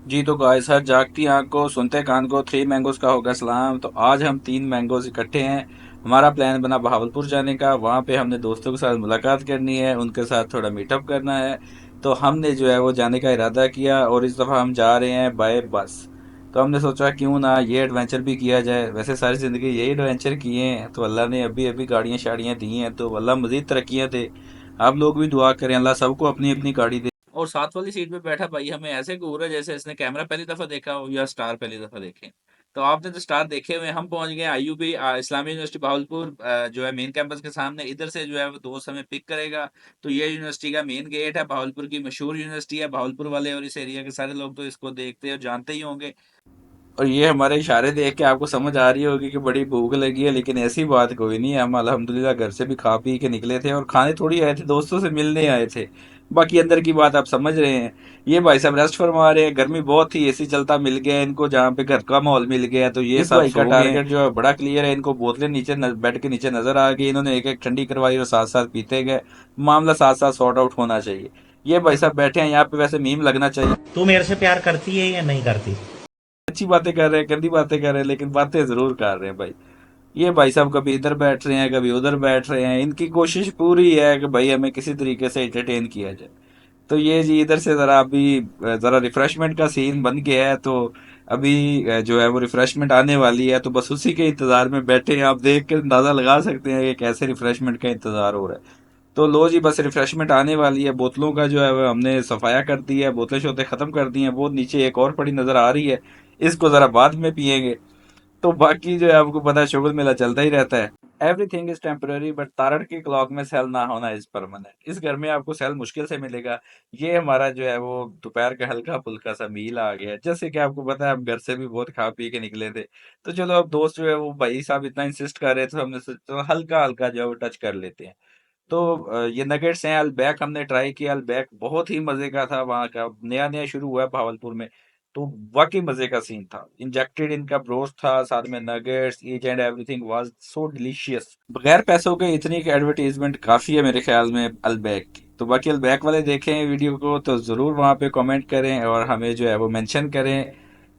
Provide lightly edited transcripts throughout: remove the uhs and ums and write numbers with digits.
जी तो गाइस, हर जागती आंख को सुनते कान को थ्री मैंगोज का होगा सलाम। तो आज हम तीन मैंगोज इकट्ठे हैं। हमारा प्लान बना बहावलपुर जाने का। वहाँ पे हमने दोस्तों के साथ मुलाकात करनी है, उनके साथ थोड़ा मीटअप करना है। तो हमने जो है वो जाने का इरादा किया और इस दफ़ा हम जा रहे हैं बाय बस। तो हमने सोचा क्यों ना ये एडवेंचर भी किया जाए। वैसे सारी ज़िंदगी यही एडवेंचर किए हैं, तो अल्लाह ने अभी अभी गाड़ियाँ शाड़ियाँ दी हैं, तो अल्लाह मज़ीद तरक्कियाँ दे। आप लोग भी दुआ करें, अल्लाह सबको अपनी अपनी गाड़ी दे। और साथ वाली सीट पे बैठा भाई हमें ऐसे घूर रहा है जैसे इसने कैमरा पहली दफा देखा हो या स्टार पहली दफा देखे। तो आपने तो स्टार देखे हुए हैं। हम पहुंच गए आईयूबी, इस्लामी यूनिवर्सिटी भावलपुर, जो है मेन कैंपस के सामने। इधर से जो है वो दोस्त हमें पिक करेगा। तो ये यूनिवर्सिटी का मेन गेट है, भावलपुर की मशहूर यूनिवर्सिटी है। भावलपुर वाले और इस एरिया के सारे लोग तो इसको देखते और जानते ही होंगे। और ये हमारे इशारे देख के आपको समझ आ रही होगी कि बड़ी भूख लगी है, लेकिन ऐसी बात कोई नहीं है। हम अल्हम्दुलिल्लाह घर से भी खा पी के निकले थे और खाने थोड़ी आए थे, दोस्तों से मिलने आए थे। बाकी अंदर की बात आप समझ रहे हैं। ये भाई साहब रेस्ट फरमा रहे हैं, गर्मी बहुत थी, एसी चलता मिल गया इनको जहाँ पे घर का माहौल मिल गया। तो ये इस सब भाई का सो गए। टारगेट जो है बड़ा क्लियर है, इनको बोतलें नीचे बेड के नीचे नजर आ गई। इन्होंने एक एक ठंडी करवाई और साथ साथ पीते गए। मामला साथ साथ सॉर्ट आउट होना चाहिए। ये भाई साहब बैठे हैं यहाँ पे, वैसे मीम लगना चाहिए। तू मेरे से प्यार करती है या नहीं करती? अच्छी बातें कर रहे हैं, गंदी बातें कर रहे हैं, लेकिन बातें जरूर कर रहे हैं भाई। ये भाई साहब कभी इधर बैठ रहे हैं, कभी उधर बैठ रहे हैं। इनकी कोशिश पूरी है कि भाई हमें किसी तरीके से एंटरटेन किया जाए। तो ये जी इधर से ज़रा अभी ज़रा रिफ्रेशमेंट का सीन बन गया है। तो अभी जो है वो रिफ्रेशमेंट आने वाली है, तो बस उसी के इंतज़ार में बैठे हैं। आप देख के अंदाज़ा लगा सकते हैं कि कैसे रिफ्रेशमेंट का इंतज़ार हो रहा है। तो लो जी, बस रिफ्रेशमेंट आने वाली है। बोतलों का जो है वो हमने सफाया कर दिया है, बोतलें शोतलें ख़त्म कर दी हैं। वो नीचे एक और पड़ी नज़र आ रही है, इसको ज़रा बाद में पियेंगे। तो बाकी जो है आपको पता है शुगल मेला चलता ही रहता है। Everything is temporary but Tarar की क्लॉक में सेल ना होना इज परमानेंट। इस घर में आपको सेल मुश्किल से मिलेगा। ये हमारा जो है वो दोपहर का हल्का फुल्का सा मील आ गया है। जैसे कि आपको पता है हम घर से भी बहुत खा पी के निकले थे। तो चलो अब दोस्त जो है वो भाई साहब इतना इंसिस्ट कर रहे थे, हमने सोचा चलो हल्का हल्का जो है वो टच कर लेते हैं। तो ये नगेट्स हैं, अल्बैक हमने ट्राई किया। अल्बैक बहुत ही मजे का था। वहाँ का नया नया शुरू हुआ है भावलपुर में। तो वाकई मजे का सीन था। इंजेक्टेड इनका ब्रोस्ट था, साथ में nuggets, each and everything was so delicious. बगैर पैसों के इतनी एडवर्टीजमेंट काफी है मेरे ख्याल में अल्बैक की। तो बाकी अल्बैक वाले देखें वीडियो को तो जरूर वहां पे कमेंट करें और हमें जो है वो मेंशन करें।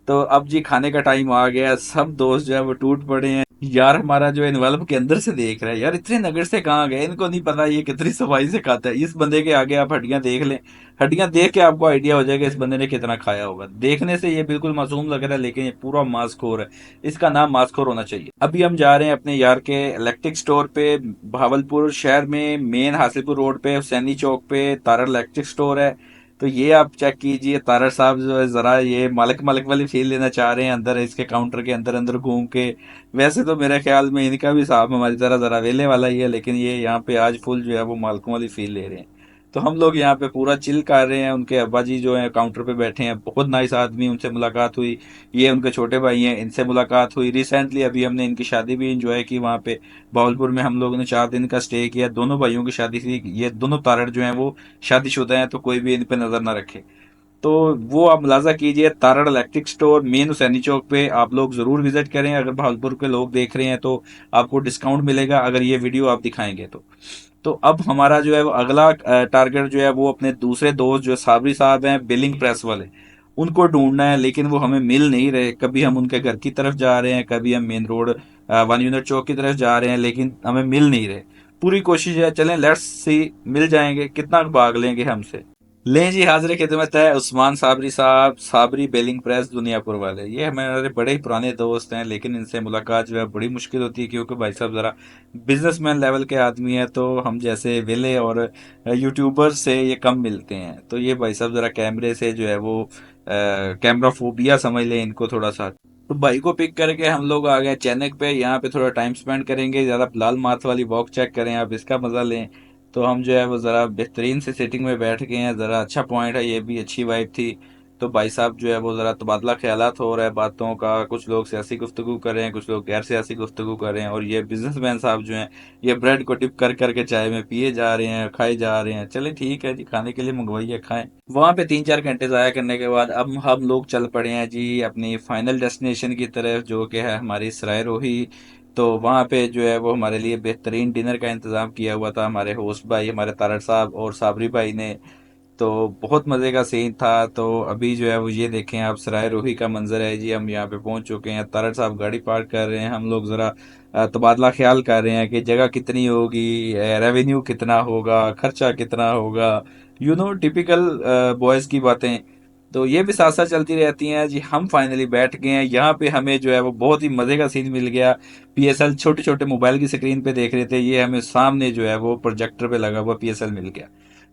तो अब जी खाने का टाइम आ गया। सब दोस्त जो है वो टूट पड़े हैं। यार हमारा जो इन्वेल्व के अंदर से देख रहा है, यार इतने नगेट से कहाँ गए, इनको नहीं पता ये कितनी सफाई से खाता है। इस बंदे के आगे आप हड्डियां देख लें, हड्डियां देख के आपको आइडिया हो जाएगा इस बंदे ने कितना खाया होगा। देखने से ये बिल्कुल मासूम लग रहा है, लेकिन ये पूरा मांसखोर है। इसका नाम मांसखोर होना चाहिए। अभी हम जा रहे हैं अपने यार के इलेक्ट्रिक स्टोर पे। भावलपुर शहर में मेन हासिलपुर रोड पे सैनी चौक पे तारा इलेक्ट्रिक स्टोर है। तो ये आप चेक कीजिए। तारड़ साहब जो है जरा ये मालिक मालिक वाली फील लेना चाह रहे हैं अंदर इसके काउंटर के अंदर अंदर घूम के। वैसे तो मेरे ख्याल में इनका भी साहब हमारी तरह जरा वेले वाला ही है, लेकिन ये यहाँ पे आज फुल जो है वो मालिकों वाली फील ले रहे हैं। तो हम लोग यहाँ पे पूरा चिल कर रहे हैं। उनके अब्बा जी जो है काउंटर पे बैठे हैं, बहुत नाइस आदमी, उनसे मुलाकात हुई। ये उनके छोटे भाई हैं, इनसे मुलाकात हुई। रिसेंटली अभी हमने इनकी शादी भी इंजॉय की वहाँ पे भावलपुर में। हम लोगों ने 4 दिन का स्टे किया। दोनों भाइयों की शादी थी। ये दोनों तारड़ जो हैं वो शादीशुदा हैं, तो कोई भी इन पे नजर ना रखे। तो वो आप मुलाजा कीजिए, Tarar electric store main Hussaini Chowk पे आप लोग जरूर विजिट करें। अगर भागलपुर के लोग देख रहे हैं तो आपको डिस्काउंट मिलेगा अगर ये वीडियो आप दिखाएंगे तो। तो अब हमारा जो है वो अगला टारगेट जो है वो अपने दूसरे दोस्त जो साबरी साहब हैं बिलिंग प्रेस वाले, उनको ढूंढना है। लेकिन वो हमें मिल नहीं रहे। कभी हम उनके घर की तरफ जा रहे हैं, कभी हम मेन रोड वन यूनिट चौक की तरफ जा रहे हैं, लेकिन हमें मिल नहीं रहे। पूरी कोशिश है, चलें लेट्स सी मिल जाएंगे। कितना भाग लेंगे हमसे। लें जी, हाजिर खिदमत है उस्मान साबरी साहब, साबरी बेलिंग प्रेस दुनियापुर वाले। ये हमारे बड़े ही पुराने दोस्त हैं, लेकिन इनसे मुलाकात जो है बड़ी मुश्किल होती है, क्योंकि भाई साहब ज़रा बिजनेसमैन लेवल के आदमी है। तो हम जैसे वेले और यूट्यूबर से ये कम मिलते हैं। तो ये भाई साहब ज़रा कैमरे से जो है वो कैमरा फोबिया समझ लें इनको थोड़ा सा। तो भाई को पिक करके हम लोग आ गए चैनक पे। यहाँ पे थोड़ा टाइम स्पेंड करेंगे, ज़रा लाल मार्थ वाली वॉक चेक करें, आप इसका मज़ा लें। तो हम जो है वो ज़रा बेहतरीन से सेटिंग में बैठ गए हैं। ज़रा अच्छा पॉइंट है, ये भी अच्छी वाइब थी। तो भाई साहब जो है वो ज़रा तबादला ख्यालात हो रहा है बातों का। कुछ लोग सियासी गुफ्तगू कर रहे हैं, कुछ लोग गैर सियासी गुफ्तगू कर रहे हैं। और ये बिजनेसमैन साहब जो हैं ये ब्रेड को डिप कर करके चाय में पिए जा रहे हैं, खाए जा रहे हैं। चले ठीक है जी, खाने के लिए मंगवाइए, खाएं। वहाँ पे 3-4 घंटे ज़ाया करने के बाद अब हम लोग चल पड़े हैं जी अपनी फाइनल डेस्टिनेशन की तरफ, जो कि है हमारी सराय रोही। तो वहाँ पे जो है वो हमारे लिए बेहतरीन डिनर का इंतज़ाम किया हुआ था हमारे होस्ट भाई, हमारे तारड़ साहब और साबरी भाई ने। तो बहुत मज़े का सीन था। तो अभी जो है वो ये देखें आप, सराय रोही का मंजर है जी। हम यहाँ पे पहुंच चुके हैं, तारड़ साहब गाड़ी पार्क कर रहे हैं, हम लोग ज़रा तबादला ख्याल कर रहे हैं कि जगह कितनी होगी, रेवेन्यू कितना होगा, खर्चा कितना होगा, टिपिकल बॉयज़ की बातें। तो ये भी साथ साथ चलती रहती हैं जी। हम फाइनली बैठ गए हैं यहाँ पे, हमें जो है वो बहुत ही मज़े का सीन मिल गया। पीएसएल छोटे छोटे मोबाइल की स्क्रीन पे देख रहे थे, ये हमें सामने जो है वो प्रोजेक्टर पे लगा हुआ पीएसएल मिल गया।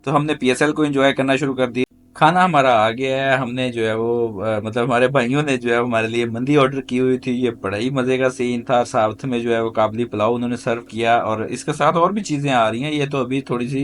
तो हमने पीएसएल को एंजॉय करना शुरू कर दिया। खाना हमारा आ गया है, हमने जो है वो मतलब हमारे भाइयों ने जो है वो हमारे लिए मंदी ऑर्डर की हुई थी। ये बड़ा ही मज़े का सीन था। साथ में जो है वो काबली पुलाव उन्होंने सर्व किया, और इसके साथ और भी चीज़ें आ रही हैं। ये तो अभी थोड़ी सी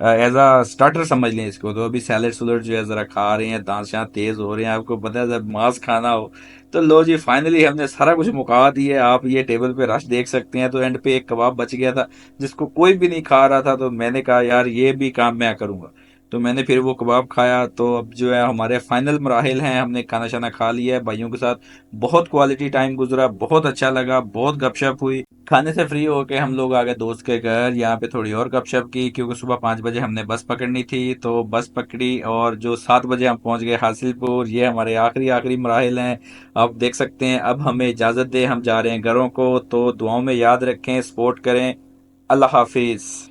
एज अ स्टार्टर समझ लें इसको। तो अभी सैलड सुलड जो है ज़रा खा रहे हैं, दांत शांत तेज़ हो रहे हैं। आपको पता है जब मांस खाना हो तो लो जी, फाइनली हमने सारा कुछ मुका दिया। आप ये टेबल पे रश देख सकते हैं। तो एंड पे एक कबाब बच गया था जिसको कोई भी नहीं खा रहा था, तो मैंने कहा यार ये भी काम मैं करूंगा। तो मैंने फिर वो कबाब खाया। तो अब जो है हमारे फाइनल मराहिल हैं, हमने खाना शाना खा लिया है भाइयों के साथ। बहुत क्वालिटी टाइम गुजरा, बहुत अच्छा लगा, बहुत गपशप हुई। खाने से फ्री होके हम लोग आ गए दोस्त के घर, यहाँ पे थोड़ी और गपशप की, क्योंकि सुबह 5 बजे हमने बस पकड़नी थी। तो बस पकड़ी और जो 7 बजे हम पहुंच गए हासिलपुर। ये हमारे आखिरी आखिरी मराहिल हैं। आप देख सकते हैं। अब हमें इजाज़त दें, हम जा रहे हैं घरों को। तो दुआओं में याद रखें, सपोर्ट करें। अल्लाह हाफिज़।